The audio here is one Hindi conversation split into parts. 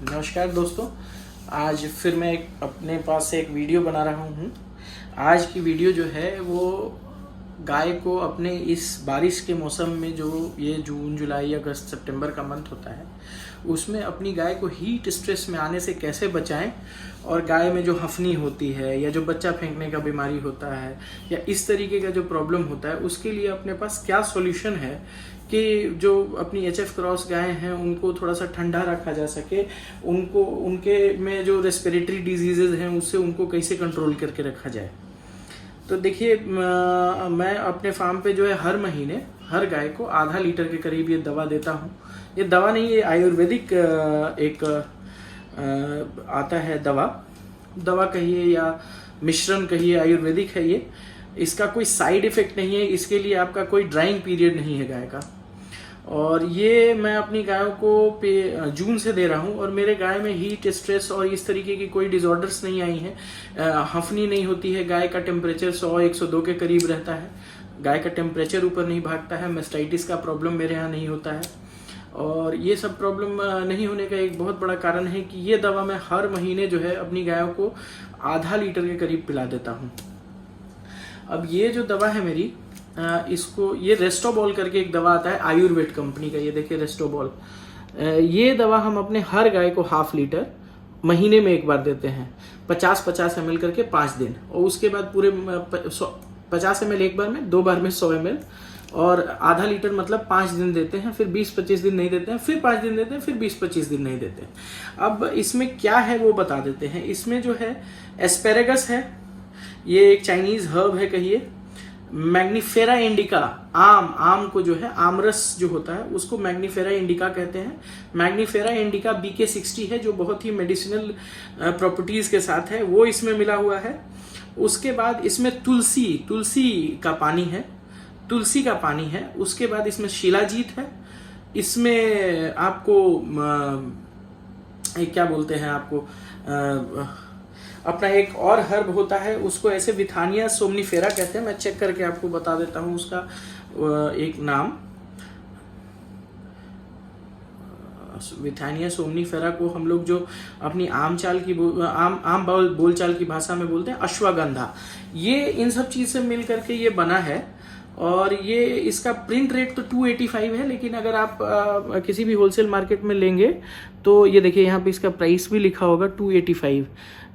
नमस्कार दोस्तों। आज फिर मैं अपने पास से एक वीडियो बना रहा हूँ। आज की वीडियो जो है वो गाय को अपने इस बारिश के मौसम में, जो ये जून जुलाई अगस्त सितंबर का मंथ होता है, उसमें अपनी गाय को हीट स्ट्रेस में आने से कैसे बचाएं, और गाय में जो हफनी होती है या जो बच्चा फेंकने का बीमारी होता है या इस तरीके का जो प्रॉब्लम होता है, उसके लिए अपने पास क्या सॉल्यूशन है कि जो अपनी HF क्रॉस गाय हैं उनको थोड़ा सा ठंडा रखा जा सके, उनको उनके में जो रेस्पिरेटरी डिजीजेज हैं उससे उनको कैसे कंट्रोल करके रखा जाए। तो देखिए, मैं अपने फार्म पे जो है हर महीने हर गाय को आधा लीटर के करीब ये दवा देता हूँ। ये दवा नहीं, ये आयुर्वेदिक एक आता है दवा कहिए या मिश्रण कहिए, आयुर्वेदिक है ये। इसका कोई साइड इफेक्ट नहीं है, इसके लिए आपका कोई ड्राइंग पीरियड नहीं है गाय का। और ये मैं अपनी गायों को जून से दे रहा हूँ, और मेरे गाय में हीट स्ट्रेस और इस तरीके की कोई डिसऑर्डर्स नहीं आई हैं। हफनी नहीं होती है, गाय का टेम्परेचर 100-102 के करीब रहता है, गाय का टेम्परेचर ऊपर नहीं भागता है, मेस्टाइटिस का प्रॉब्लम मेरे यहाँ नहीं होता है। और ये सब प्रॉब्लम नहीं होने का एक बहुत बड़ा कारण है कि ये दवा मैं हर महीने जो है अपनी गायों को आधा लीटर के करीब पिला देता हूँ। अब ये जो दवा है मेरी, इसको ये रेस्टोबॉल करके एक दवा आता है आयुर्वेद कंपनी का, ये देखिए रेस्टोबॉल। ये दवा हम अपने हर गाय को हाफ लीटर महीने में एक बार देते हैं, 50-50 ml करके 5 दिन, और उसके बाद पूरे 50 ml एक बार में, 2 बार में 100 ml, और आधा लीटर मतलब 5 दिन देते हैं, फिर 20-25 दिन नहीं देते हैं, फिर 5 दिन देते हैं, फिर 20-25 दिन नहीं देते हैं। अब इसमें क्या है वो बता देते हैं। इसमें जो है एस्पेरेगस है, ये एक चाइनीज हर्ब है कहिए। मैग्नीफेरा इंडिका, आम को जो है आमरस जो होता है उसको मैग्नीफेरा इंडिका कहते हैं। मैग्नीफेरा इंडिका BK60 है, जो बहुत ही मेडिसिनल प्रॉपर्टीज के साथ है, वो इसमें मिला हुआ है। उसके बाद इसमें तुलसी का पानी है। उसके बाद इसमें शिलाजीत है। इसमें आपको क्या बोलते हैं, आपको अपना एक और हर्ब होता है, उसको ऐसे विथानिया सोमनीफेरा कहते हैं। मैं चेक करके आपको बता देता हूँ उसका एक नाम। विथानिया सोमनीफेरा को हम लोग जो अपनी आम बोलचाल की भाषा में बोलते हैं अश्वगंधा। ये इन सब चीज से मिल करके ये बना है, और ये इसका प्रिंट रेट तो 285 है, लेकिन अगर आप किसी भी होलसेल मार्केट में लेंगे तो ये देखिए यहाँ पे इसका प्राइस भी लिखा होगा 285।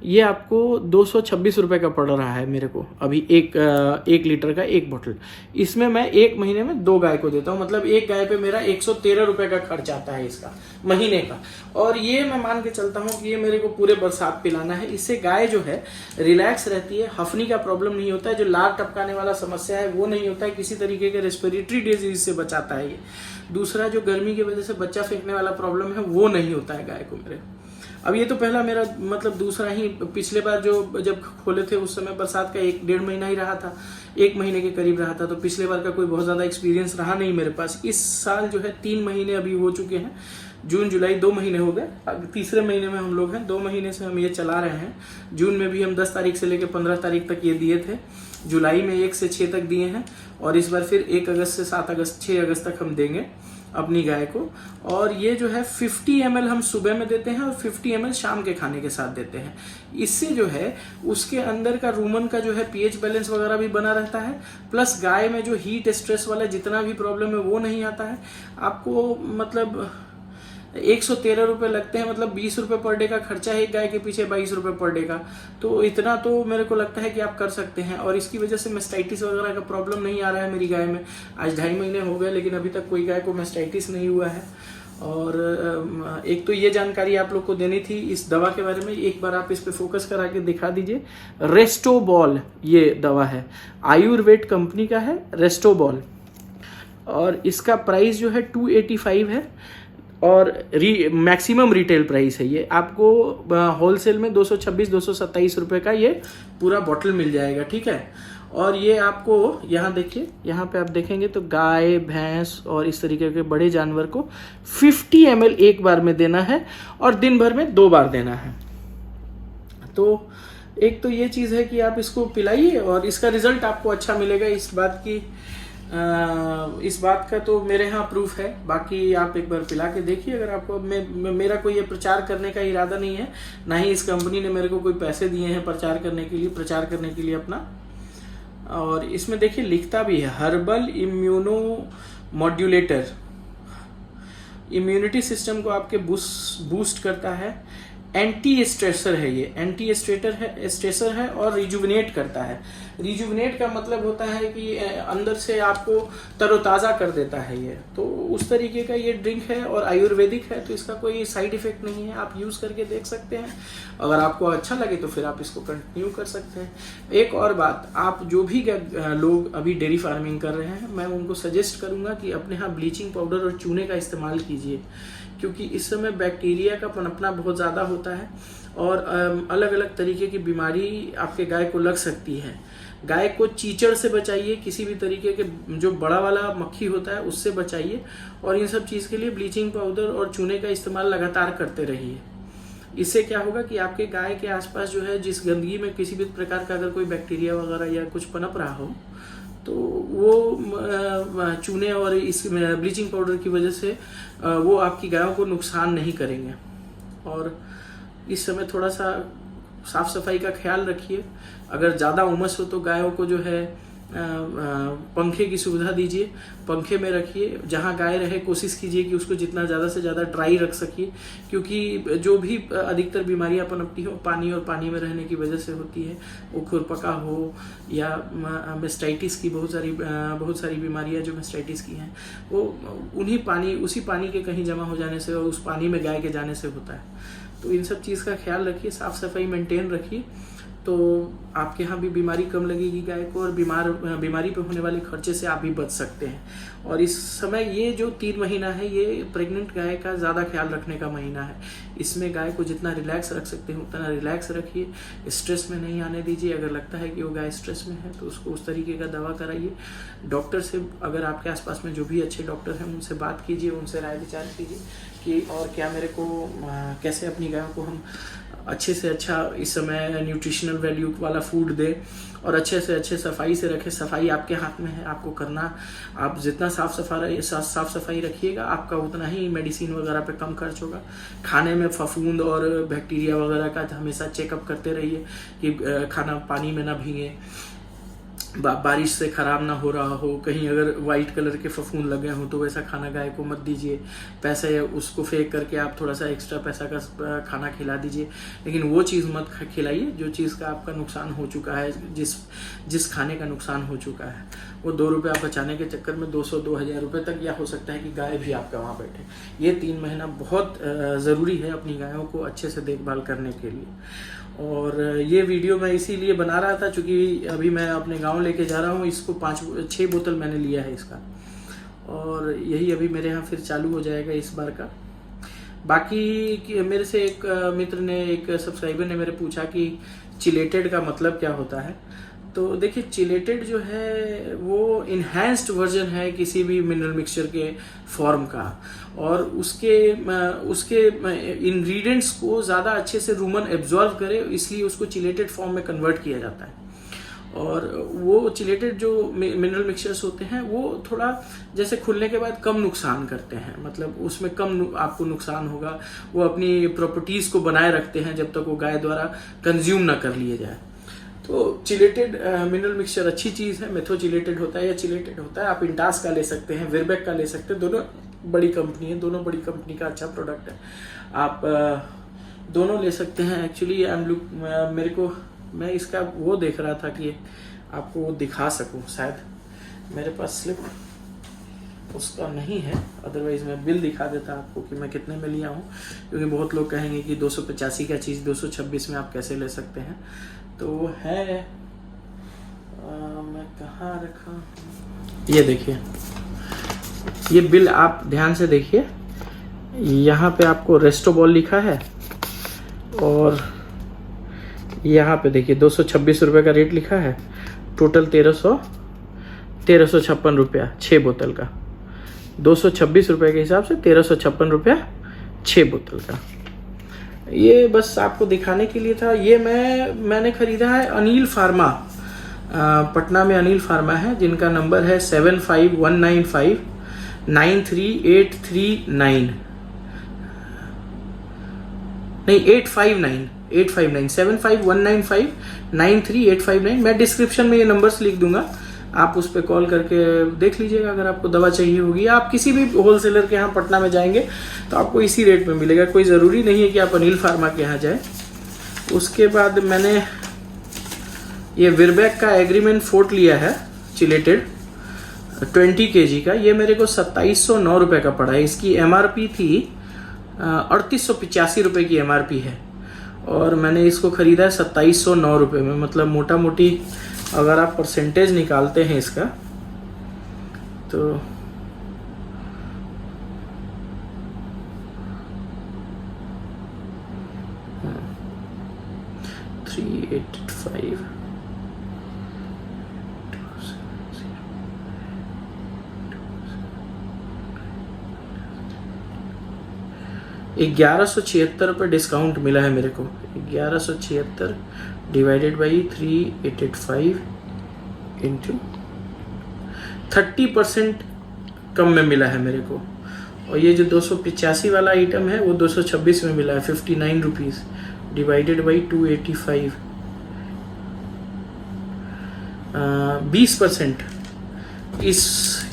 ये आपको 226 रुपये का पड़ रहा है मेरे को अभी, एक लीटर का एक बोतल। इसमें मैं एक महीने में 2 गाय को देता हूँ, मतलब एक गाय पे मेरा 113 रुपये का खर्च आता है इसका महीने का। और ये मैं मान के चलता हूँ कि ये मेरे को पूरे बरसात पिलाना है। इससे गाय जो है रिलैक्स रहती है, हफनी का प्रॉब्लम नहीं होता है, जो लार टपकाने वाला समस्या है वो नहीं होता है, किसी तरीके के रेस्पिरेटरी डिजीज से बचाता है ये। दूसरा, जो गर्मी की वजह से बच्चा फेंकने वाला प्रॉब्लम है वो नहीं होता है गाय को मेरे। अब ये तो पहला मेरा मतलब दूसरा ही, पिछले बार जो जब खोले थे उस समय बरसात का 1-1.5 महीना ही रहा था, 1 महीने के करीब रहा था, तो पिछले बार का कोई बहुत ज़्यादा एक्सपीरियंस रहा नहीं मेरे पास। इस साल जो है 3 महीने अभी हो चुके हैं, जून जुलाई 2 महीने हो गए, तीसरे महीने में हम लोग हैं, 2 महीने से हम ये चला रहे हैं। जून में भी हम 10 तारीख से लेकर 15 तारीख तक ये दिए थे, जुलाई में 1 से 6 तक दिए हैं, और इस बार फिर 1 अगस्त से 6 अगस्त तक हम देंगे अपनी गाय को। और ये जो है 50 ml हम सुबह में देते हैं और 50 ml शाम के खाने के साथ देते हैं। इससे जो है उसके अंदर का रूमन का जो है pH बैलेंस वगैरह भी बना रहता है, प्लस गाय में जो हीट स्ट्रेस वाला जितना भी प्रॉब्लम है वो नहीं आता है आपको। मतलब 113 रुपये लगते हैं, मतलब 20 रुपये पर डे का खर्चा है एक गाय के पीछे, 22 रुपये पर डे का। तो इतना तो मेरे को लगता है कि आप कर सकते हैं, और इसकी वजह से मेस्टाइटिस वगैरह का प्रॉब्लम नहीं आ रहा है मेरी गाय में। आज 2.5 महीने हो गए, लेकिन अभी तक कोई गाय को मेस्टाइटिस नहीं हुआ है। और एक तो ये जानकारी आप लोग को देनी थी इस दवा के बारे में, एक बार आप इस पे फोकस करा के दिखा दीजिए। रेस्टोबॉल ये दवा है, आयुर्वेद कंपनी का है रेस्टोबॉल, और इसका प्राइस जो है 285 है, और मैक्सिमम रिटेल प्राइस है ये। आपको होलसेल में 226-227 रुपये का ये पूरा बॉटल मिल जाएगा, ठीक है। और ये आपको यहाँ देखिए, यहाँ पे आप देखेंगे तो गाय, भैंस और इस तरीके के बड़े जानवर को 50 ml एक बार में देना है, और दिन भर में 2 बार देना है। तो एक तो ये चीज़ है कि आप इसको पिलाइए और इसका रिजल्ट आपको अच्छा मिलेगा, इस बात की इस बात का तो मेरे यहाँ प्रूफ है। बाकी आप एक बार पिला के देखिए। अगर आपको मेरा कोई ये प्रचार करने का इरादा नहीं है, ना ही इस कंपनी ने मेरे को कोई पैसे दिए हैं प्रचार करने के लिए अपना। और इसमें देखिए लिखता भी है herbal immuno modulator, immunity system को आपके बूस्ट करता है, एंटी स्ट्रेसर है, ये एंटी स्ट्रेसर है और रिजुविनेट करता है। रिजुविनेट का मतलब होता है कि अंदर से आपको तरोताज़ा कर देता है ये, तो उस तरीके का ये ड्रिंक है और आयुर्वेदिक है, तो इसका कोई साइड इफेक्ट नहीं है। आप यूज़ करके देख सकते हैं, अगर आपको अच्छा लगे तो फिर आप इसको कंटिन्यू कर सकते हैं। एक और बात, आप जो भी लोग अभी डेयरी फार्मिंग कर रहे हैं, मैं उनको सजेस्ट करूँगा कि अपने यहाँ ब्लीचिंग पाउडर और चूने का इस्तेमाल कीजिए, क्योंकि इस समय बैक्टीरिया का पनपना बहुत ज़्यादा होता है और अलग अलग तरीके की बीमारी आपके गाय को लग सकती है। गाय को चीचड़ से बचाइए, किसी भी तरीके के जो बड़ा वाला मक्खी होता है उससे बचाइए, और इन सब चीज़ के लिए ब्लीचिंग पाउडर और चूने का इस्तेमाल लगातार करते रहिए। इससे क्या होगा कि आपके गाय के आसपास जो है जिस गंदगी में किसी भी प्रकार का अगर कोई बैक्टीरिया वगैरह या कुछ पनप रहा हो, तो वो चूने और इस ब्लीचिंग पाउडर की वजह से वो आपकी गायों को नुकसान नहीं करेंगे। और इस समय थोड़ा सा साफ सफाई का ख्याल रखिए। अगर ज़्यादा उमस हो तो गायों को जो है पंखे की सुविधा दीजिए, पंखे में रखिए। जहाँ गाय रहे कोशिश कीजिए कि उसको जितना ज़्यादा से ज़्यादा ड्राई रख सकिए, क्योंकि जो भी अधिकतर बीमारियाँ पनपती हो पानी और पानी में रहने की वजह से होती है। वो खुरपका हो या मेस्टाइटिस की बहुत सारी बीमारियाँ जो मेस्टाइटिस की हैं, वो उसी पानी के कहीं जमा हो जाने से और उस पानी में गाय के जाने से होता है। तो इन सब चीज़ का ख्याल रखिए, साफ़ सफाई मेंटेन रखिए, तो आपके यहाँ भी बीमारी कम लगेगी गाय को, और बीमारी पे होने वाले खर्चे से आप भी बच सकते हैं। और इस समय ये जो 3 महीना है, ये प्रेग्नेंट गाय का ज़्यादा ख्याल रखने का महीना है। इसमें गाय को जितना रिलैक्स रख सकते हैं उतना रिलैक्स रखिए, स्ट्रेस में नहीं आने दीजिए। अगर लगता है कि वो गाय स्ट्रेस में है तो उसको उस तरीके का दवा कराइए। डॉक्टर से, अगर आपके आसपास में जो भी अच्छे डॉक्टर हैं उनसे बात कीजिए, उनसे राय विचार कीजिए कि और क्या मेरे को कैसे अपनी गायों को हम अच्छे से अच्छा इस समय न्यूट्रिशनल वैल्यू वाला फूड दे और अच्छे से अच्छे सफाई से रखें। सफाई आपके हाथ में है, आपको करना। आप जितना साफ सफाई रखिएगा, आपका उतना ही मेडिसिन वगैरह पे कम खर्च होगा। खाने में फफूंद और बैक्टीरिया वगैरह का हमेशा चेकअप करते रहिए कि खाना पानी में ना भीगे, बारिश से ख़राब ना हो रहा हो, कहीं अगर वाइट कलर के फफूंद लगे हों तो वैसा खाना गाय को मत दीजिए। पैसे उसको फेंक करके आप थोड़ा सा एक्स्ट्रा पैसा का खाना खिला दीजिए, लेकिन वो चीज़ मत खिलाइए जो चीज़ का आपका नुकसान हो चुका है, जिस खाने का नुकसान हो चुका है। वो 2 रुपये आप बचाने के चक्कर में 200-2000 रुपये तक, या हो सकता है कि गाय भी आपका वहाँ बैठे। ये 3 महीना बहुत ज़रूरी है अपनी गायों को अच्छे से देखभाल करने के लिए। और ये वीडियो मैं इसीलिए बना रहा था क्योंकि अभी मैं अपने गांव लेके जा रहा हूँ। इसको 5-6 बोतल मैंने लिया है इसका, और यही अभी मेरे यहाँ फिर चालू हो जाएगा इस बार का। बाकी मेरे से एक मित्र ने, एक सब्सक्राइबर ने मेरे पूछा कि चिलेटेड का मतलब क्या होता है। तो देखिए, चिलेटेड जो है वो इन्हेंस्ड वर्जन है किसी भी मिनरल मिक्सचर के फॉर्म का, और उसके इंग्रेडिएंट्स को ज़्यादा अच्छे से रूमन एब्जॉर्व करे, इसलिए उसको चिलेटेड फॉर्म में कन्वर्ट किया जाता है। और वो चिलेटेड जो मिनरल मिक्सचर्स होते हैं वो थोड़ा जैसे खुलने के बाद कम नुकसान करते हैं, मतलब उसमें कम आपको नुकसान होगा। वो अपनी प्रॉपर्टीज़ को बनाए रखते हैं जब तक वो गाय द्वारा कंज्यूम ना कर लिए जाए। तो चिलेटेड मिनरल मिक्सचर अच्छी चीज़ है। मेथोचिलेटेड होता है या चिलेटेड होता है। आप इंटास का ले सकते हैं, विरबैक का ले सकते हैं, दोनों बड़ी कंपनी है, दोनों बड़ी कंपनी का अच्छा प्रोडक्ट है। आप दोनों ले सकते हैं। एक्चुअली मैं इसका वो देख रहा था कि आपको वो दिखा सकूं, शायद मेरे पास स्लिप उसका नहीं है, अदरवाइज मैं बिल दिखा देता आपको कि मैं कितने में लिया हूँ, क्योंकि बहुत लोग कहेंगे कि 285 का चीज़ 226 में आप कैसे ले सकते हैं। तो वो है मैं कहाँ रखा, ये देखिए, ये बिल आप ध्यान से देखिए। यहाँ पे आपको रेस्टोबॉल लिखा है और यहाँ पे देखिए 226 रुपये का रेट लिखा है। टोटल 1356 रुपया 6 बोतल का। 226 रुपये के हिसाब से 1356 रुपया 6 बोतल का। ये बस आपको दिखाने के लिए था। ये मैंने खरीदा है अनिल फार्मा पटना में अनिल फार्मा है, जिनका नंबर है 7519593839 नहीं 859 7519593859। मैं डिस्क्रिप्शन में ये नंबर्स लिख दूंगा, आप उस पर कॉल करके देख लीजिएगा अगर आपको दवा चाहिए होगी। आप किसी भी होलसेलर के यहाँ पटना में जाएंगे तो आपको इसी रेट में मिलेगा, कोई ज़रूरी नहीं है कि आप अनिल फार्मा के यहाँ जाए। उसके बाद मैंने ये विरबैक का एग्रीमेंट फोर्ट लिया है चिलेटेड 20 kg का। ये मेरे को 2709 रुपये का पड़ा है। इसकी MRP थी 3885 रुपये की MRP है, और मैंने इसको ख़रीदा है 2709 रुपये में। मतलब मोटा मोटी अगर आप परसेंटेज निकालते हैं इसका तो $385 1176 रुपये डिस्काउंट मिला है मेरे को। 1176 डिवाइडेड बाई 385 इंटू 30% कम में मिला है मेरे को। और ये जो 285 वाला आइटम है वो 226 में मिला है, 59 रुपीज़ डिवाइडेड बाई 285 20%।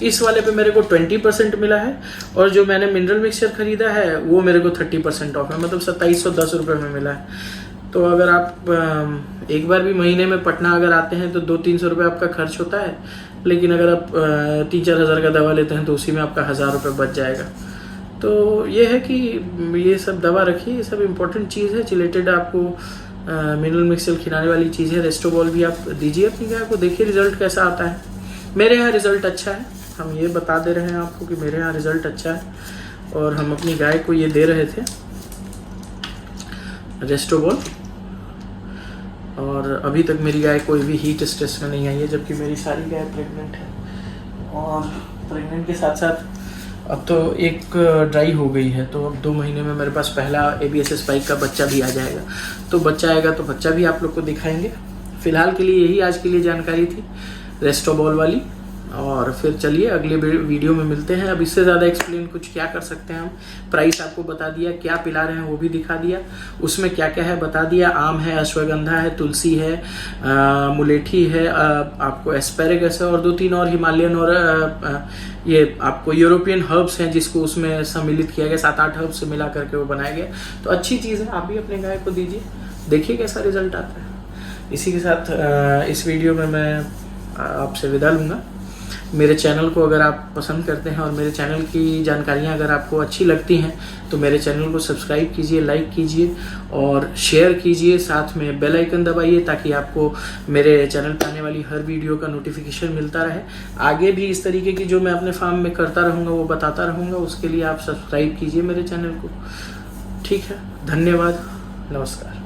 इस वाले पे मेरे को 20% मिला है, और जो मैंने मिनरल मिक्सचर खरीदा है वो मेरे को 30% ऑफ है, मतलब 2710 रुपये में मिला है। तो अगर आप एक बार भी महीने में पटना अगर आते हैं तो 200-300 रुपये आपका खर्च होता है, लेकिन अगर आप 3-4 हज़ार का दवा लेते हैं तो उसी में आपका 1000 रुपये बच जाएगा। तो ये है कि ये सब दवा रखिए, ये सब इम्पोर्टेंट चीज़ है। चिलेटेड आपको मिनरल मिक्सचर खिलाने वाली चीज़ है। रेस्टोबॉल भी आप दीजिए अपनी गाय को, देखिए रिजल्ट कैसा आता है। मेरे यहाँ रिज़ल्ट अच्छा है, हम ये बता दे रहे हैं आपको कि मेरे यहाँ रिज़ल्ट अच्छा है, और हम अपनी गाय को ये दे रहे थे रेस्टोबॉल, और अभी तक मेरी गाय कोई भी हीट स्ट्रेस में नहीं आई है, जबकि मेरी सारी गाय प्रेग्नेंट है। और प्रेग्नेंट के साथ साथ अब तो एक ड्राई हो गई है, तो अब 2 महीने में मेरे पास पहला ABS स्पाइक का बच्चा भी आ जाएगा। तो बच्चा आएगा तो बच्चा भी आप लोग को दिखाएंगे। फिलहाल के लिए यही आज के लिए जानकारी थी रेस्टोबॉल वाली, और फिर चलिए अगले वीडियो में मिलते हैं। अब इससे ज़्यादा एक्सप्लेन कुछ क्या कर सकते हैं हम। प्राइस आपको बता दिया, क्या पिला रहे हैं वो भी दिखा दिया, उसमें क्या क्या है बता दिया। आम है, अश्वगंधा है, तुलसी है, मुलेठी है, आपको एस्पेरेगस है, और 2-3 और हिमालयन और ये आपको यूरोपियन हर्ब्स हैं जिसको उसमें सम्मिलित किया गया, 7-8 हर्ब्स से मिला करके वो बनाया गया। तो अच्छी चीज़ है, आप भी अपने गाय को दीजिए, देखिए कैसा रिजल्ट आता है। इसी के साथ इस वीडियो में मैं आपसे विदा लूँगा। मेरे चैनल को अगर आप पसंद करते हैं और मेरे चैनल की जानकारियाँ अगर आपको अच्छी लगती हैं तो मेरे चैनल को सब्सक्राइब कीजिए, लाइक कीजिए और शेयर कीजिए। साथ में बेल आइकन दबाइए ताकि आपको मेरे चैनल पर आने वाली हर वीडियो का नोटिफिकेशन मिलता रहे। आगे भी इस तरीके की जो मैं अपने फार्म में करता रहूँगा वो बताता रहूँगा, उसके लिए आप सब्सक्राइब कीजिए मेरे चैनल को। ठीक है, धन्यवाद, नमस्कार।